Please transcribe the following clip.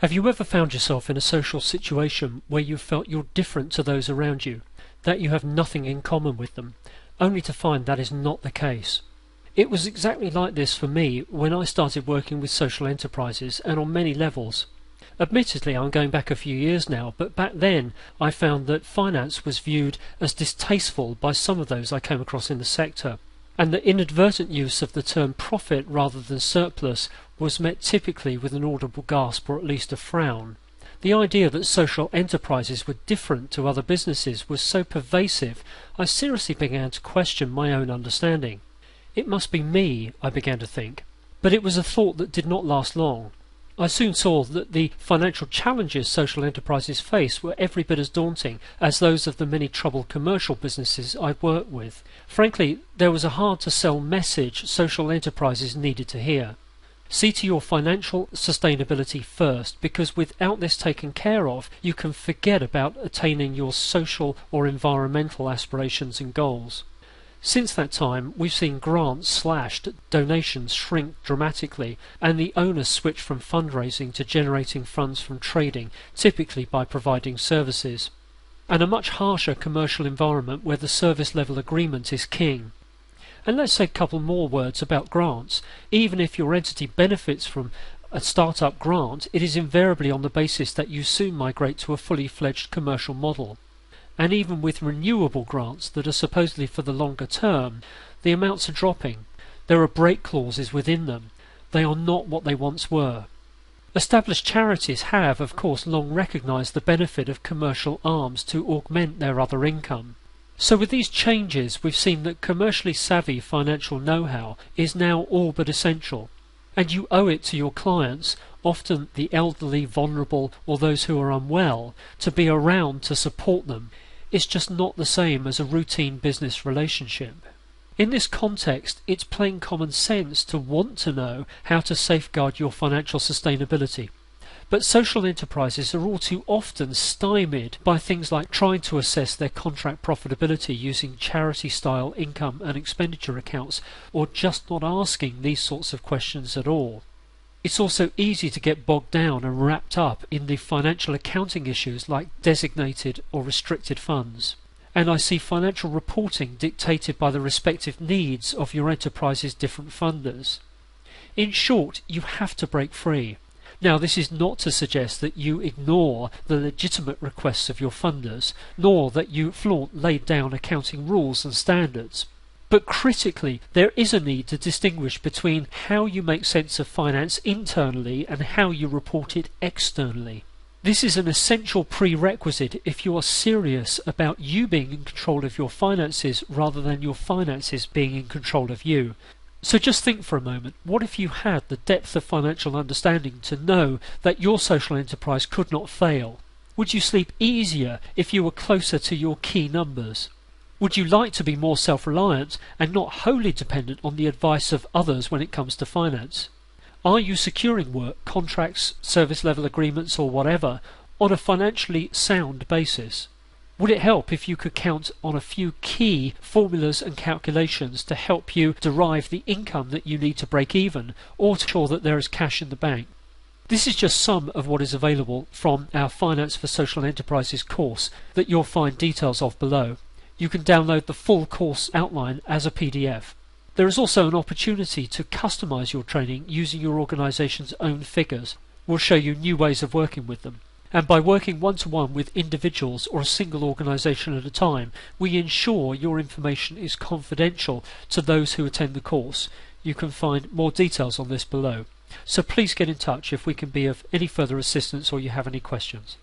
Have you ever found yourself in a social situation where you felt you're different to those around you, that you have nothing in common with them, only to find that is not the case? It was exactly like this for me when I started working with social enterprises, and on many levels. Admittedly, I'm going back a few years now, but back then I found that finance was viewed as distasteful by some of those I came across in the sector, and the inadvertent use of the term profit rather than surplus was met typically with an audible gasp or at least a frown. The idea that social enterprises were different to other businesses was so pervasive, I seriously began to question my own understanding. It must be me, I began to think, but it was a thought that did not last long. I soon saw that the financial challenges social enterprises face were every bit as daunting as those of the many troubled commercial businesses I worked with. Frankly, there was a hard-to-sell message social enterprises needed to hear. See to your financial sustainability first, because without this taken care of, you can forget about attaining your social or environmental aspirations and goals. Since that time, we've seen grants slashed, donations shrink dramatically, and the onus switch from fundraising to generating funds from trading, typically by providing services, and a much harsher commercial environment where the service level agreement is king. And let's say a couple more words about grants. Even if your entity benefits from a startup grant, it is invariably on the basis that you soon migrate to a fully fledged commercial model. And even with renewable grants that are supposedly for the longer term, the amounts are dropping. There are break clauses within them. They are not what they once were. Established charities have, of course, long recognised the benefit of commercial arms to augment their other income. So with these changes, we've seen that commercially savvy financial know-how is now all but essential. And you owe it to your clients, often the elderly, vulnerable, or those who are unwell, to be around to support them. It's just not the same as a routine business relationship. In this context, it's plain common sense to want to know how to safeguard your financial sustainability. But social enterprises are all too often stymied by things like trying to assess their contract profitability using charity-style income and expenditure accounts, or just not asking these sorts of questions at all. It's also easy to get bogged down and wrapped up in the financial accounting issues like designated or restricted funds. And I see financial reporting dictated by the respective needs of your enterprise's different funders. In short, you have to break free. Now, this is not to suggest that you ignore the legitimate requests of your funders, nor that you flaunt laid down accounting rules and standards. But critically, there is a need to distinguish between how you make sense of finance internally and how you report it externally. This is an essential prerequisite if you are serious about you being in control of your finances rather than your finances being in control of you. So just think for a moment, what if you had the depth of financial understanding to know that your social enterprise could not fail? Would you sleep easier if you were closer to your key numbers? Would you like to be more self-reliant and not wholly dependent on the advice of others when it comes to finance? Are you securing work, contracts, service level agreements or whatever on a financially sound basis? Would it help if you could count on a few key formulas and calculations to help you derive the income that you need to break even, or to ensure that there is cash in the bank? This is just some of what is available from our Finance for Social Enterprises course that you'll find details of below. You can download the full course outline as a PDF. There is also an opportunity to customize your training using your organization's own figures. We'll show you new ways of working with them. And by working one-to-one with individuals or a single organization at a time, we ensure your information is confidential to those who attend the course. You can find more details on this below. So please get in touch if we can be of any further assistance or you have any questions.